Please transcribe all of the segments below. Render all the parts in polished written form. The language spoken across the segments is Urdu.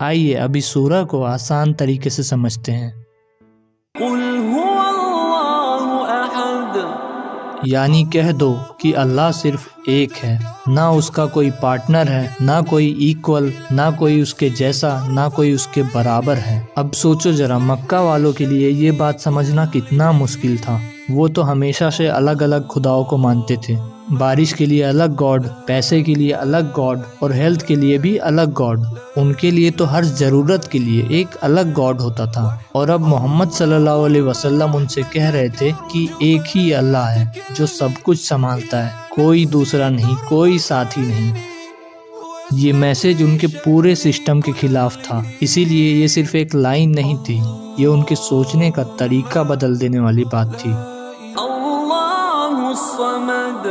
آئیے اب اس سورہ کو آسان طریقے سے سمجھتے ہیں۔ قل هو اللہ احد، یعنی کہہ دو کہ اللہ صرف ایک ہے، نہ اس کا کوئی پارٹنر ہے، نہ کوئی ایکول، نہ کوئی اس کے جیسا، نہ کوئی اس کے برابر ہے۔ اب سوچو ذرا، مکہ والوں کے لیے یہ بات سمجھنا کتنا مشکل تھا۔ وہ تو ہمیشہ سے الگ الگ خداؤں کو مانتے تھے، بارش کے لیے الگ گاڈ، پیسے کے لیے الگ گاڈ، اور ہیلتھ کے لیے بھی الگ گاڈ۔ ان کے لیے تو ہر ضرورت کے لیے ایک الگ گاڈ ہوتا تھا، اور اب محمد صلی اللہ علیہ وسلم ان سے کہہ رہے تھے کہ ایک ہی اللہ ہے جو سب کچھ سنبھالتا ہے، کوئی دوسرا نہیں، کوئی ساتھی نہیں۔ یہ میسج ان کے پورے سسٹم کے خلاف تھا، اسی لیے یہ صرف ایک لائن نہیں تھی، یہ ان کے سوچنے کا طریقہ بدل دینے والی بات تھی۔ اللہ الصمد،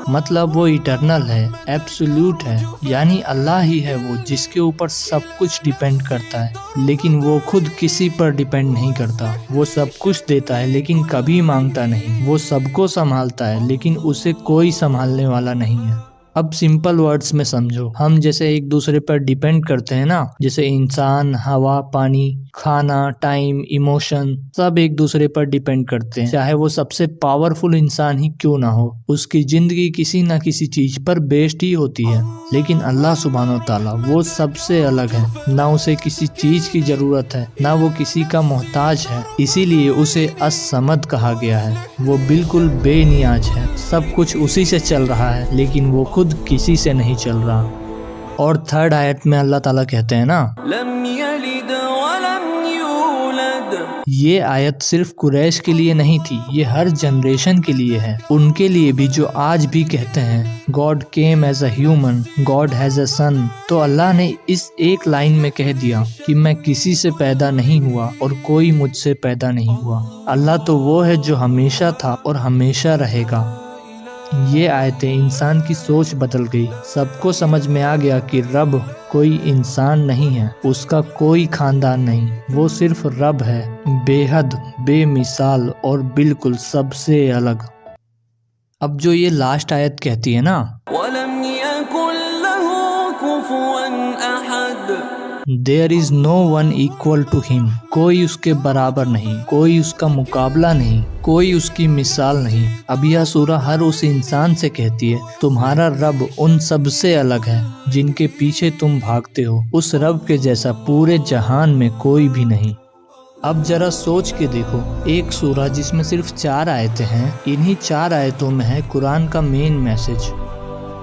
مطلب وہ ایٹرنل ہے، ایبسولوٹ ہے، یعنی اللہ ہی ہے وہ جس کے اوپر سب کچھ ڈیپینڈ کرتا ہے، لیکن وہ خود کسی پر ڈیپینڈ نہیں کرتا۔ وہ سب کچھ دیتا ہے لیکن کبھی مانگتا نہیں، وہ سب کو سنبھالتا ہے لیکن اسے کوئی سنبھالنے والا نہیں ہے۔ اب سمپل ورڈز میں سمجھو، ہم جیسے ایک دوسرے پر ڈیپینڈ کرتے ہیں نا، جیسے انسان، ہوا، پانی، کھانا، ٹائم، ایموشن، سب ایک دوسرے پر ڈیپینڈ کرتے ہیں، چاہے وہ سب سے پاورفل انسان ہی کیوں نہ ہو، اس کی زندگی کسی نہ کسی چیز پر بیسڈ ہی ہوتی ہے۔ لیکن اللہ سبحانہ و تعالیٰ وہ سب سے الگ ہے، نہ اسے کسی چیز کی ضرورت ہے، نہ وہ کسی کا محتاج ہے، اسی لیے اسے الصمد کہا گیا ہے۔ وہ بالکل بے نیاز ہے، سب کچھ اسی سے چل رہا ہے لیکن وہ خود کسی سے نہیں چل رہا۔ اور تھرڈ آیت میں اللہ تعالیٰ کہتے ہیں نا، لم یلد ولم یولد، یہ آیت صرف قریش کے لیے نہیں تھی، یہ ہر جنریشن کے لیے ہے، ان کے لیے بھی جو آج بھی کہتے ہیں God came as a human, God has a son. تو اللہ نے اس ایک لائن میں کہہ دیا کہ میں کسی سے پیدا نہیں ہوا اور کوئی مجھ سے پیدا نہیں ہوا۔ اللہ تو وہ ہے جو ہمیشہ تھا اور ہمیشہ رہے گا۔ یہ آیتیں انسان کی سوچ بدل گئی، سب کو سمجھ میں آ گیا کہ رب کوئی انسان نہیں ہے، اس کا کوئی خاندان نہیں، وہ صرف رب ہے، بے حد، بے مثال اور بالکل سب سے الگ۔ اب جو یہ لاسٹ آیت کہتی ہے نا، ولم یکن لہ کفوا احد، There is no one equal to him، کوئی اس کے برابر نہیں، کوئی اس کا مقابلہ نہیں، کوئی اس کی مثال نہیں۔ اب یہ سورہ ہر اس انسان سے کہتی ہے تمہارا رب ان سب سے الگ ہے جن کے پیچھے تم بھاگتے ہو، اس رب کے جیسا پورے جہان میں کوئی بھی نہیں۔ اب ذرا سوچ کے دیکھو، ایک سورہ جس میں صرف 4 آیتیں ہیں، انہی 4 آیتوں میں ہے قرآن کا مین میسج،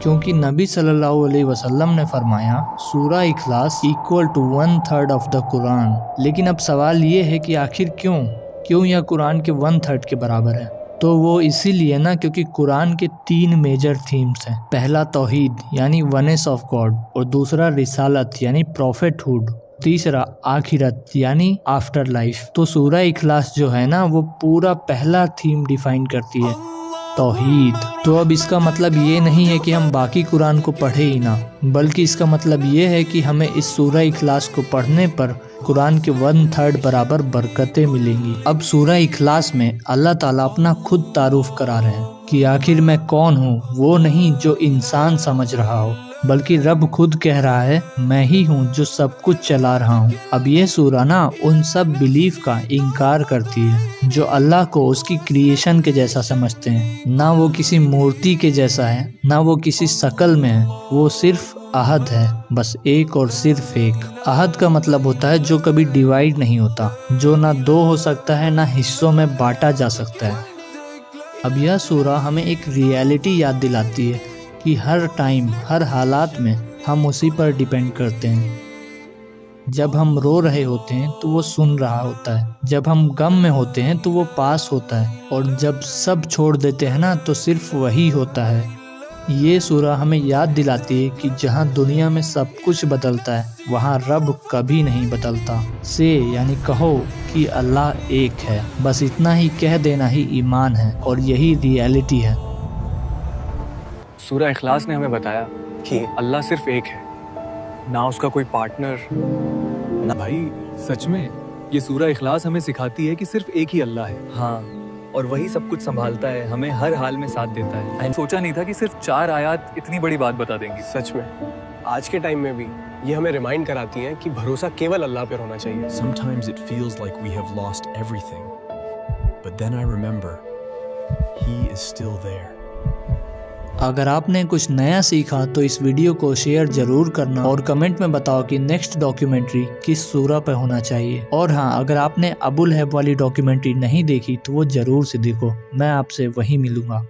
کیونکہ نبی صلی اللہ علیہ وسلم نے فرمایا سورہ اخلاص equal to 1/3 آف دا قرآن۔ لیکن اب سوال یہ ہے کہ آخر کیوں یہ قرآن کے 1/3 کے برابر ہے؟ تو وہ اسی لیے نا کیونکہ قرآن کے 3 میجر تھیمز ہیں۔ پہلا توحید یعنی ونس آف گاڈ، اور دوسرا رسالت یعنی پروفیٹ ہوڈ، تیسرا آخرت یعنی آفٹر لائف۔ تو سورہ اخلاص جو ہے نا وہ پورا پہلا تھیم ڈیفائن کرتی ہے، توحید۔ تو اب اس کا مطلب یہ نہیں ہے کہ ہم باقی قرآن کو پڑھے ہی نہ، بلکہ اس کا مطلب یہ ہے کہ ہمیں اس سورہ اخلاص کو پڑھنے پر قرآن کے 1/3 برابر برکتیں ملیں گی۔ اب سورہ اخلاص میں اللہ تعالیٰ اپنا خود تعارف کرا رہے ہیں کہ آخر میں کون ہوں، وہ نہیں جو انسان سمجھ رہا ہو، بلکہ رب خود کہہ رہا ہے میں ہی ہوں جو سب کچھ چلا رہا ہوں۔ اب یہ سورہ نا ان سب بلیف کا انکار کرتی ہے جو اللہ کو اس کی کریشن کے جیسا سمجھتے ہیں، نہ وہ کسی مورتی کے جیسا ہے، نہ وہ کسی شکل میں ہے، وہ صرف احد ہے، بس ایک اور صرف ایک۔ احد کا مطلب ہوتا ہے جو کبھی ڈیوائیڈ نہیں ہوتا، جو نہ 2 ہو سکتا ہے نہ حصوں میں بانٹا جا سکتا ہے۔ اب یہ سورہ ہمیں ایک ریئلٹی یاد دلاتی ہے کہ ہر ٹائم، ہر حالات میں ہم اسی پر ڈیپینڈ کرتے ہیں۔ جب ہم رو رہے ہوتے ہیں تو وہ سن رہا ہوتا ہے، جب ہم غم میں ہوتے ہیں تو وہ پاس ہوتا ہے، اور جب سب چھوڑ دیتے ہیں نا تو صرف وہی ہوتا ہے۔ یہ سورہ ہمیں یاد دلاتی ہے کہ جہاں دنیا میں سب کچھ بدلتا ہے وہاں رب کبھی نہیں بدلتا۔ یعنی کہو کہ اللہ ایک ہے، بس اتنا ہی کہہ دینا ہی ایمان ہے، اور یہی ریئلٹی ہے۔ سورہ اخلاص نے ہمیں بتایا کہ اللہ صرف ایک ہے، نہ اس کا کوئی پارٹنر نہ بھائی، سچ میں یہ سورہ اخلاص ہمیں سکھاتی ہے کہ صرف ایک ہی اللہ ہے۔ ہاں، اور وہی سب کچھ سنبھالتا ہے, ہمیں ہر حال میں ساتھ دیتا ہے. میں سوچا نہیں تھا کہ صرف 4 آیات اتنی بڑی بات بتا دیں گی. سچ میں آج کے ٹائم میں بھی یہ ہمیں ریمائنڈ کراتی ہیں کہ بھروسہ کیول اللہ پر ہونا چاہیے. Sometimes it feels like we have lost everything. But then I remember he is still there. اگر آپ نے کچھ نیا سیکھا تو اس ویڈیو کو شیئر ضرور کرنا اور کمنٹ میں بتاؤ کہ نیکسٹ ڈاکیومنٹری کس سورہ پہ ہونا چاہیے. اور ہاں, اگر آپ نے ابو لہب والی ڈاکیومنٹری نہیں دیکھی تو وہ ضرور سے دیکھو. میں آپ سے وہیں ملوں گا.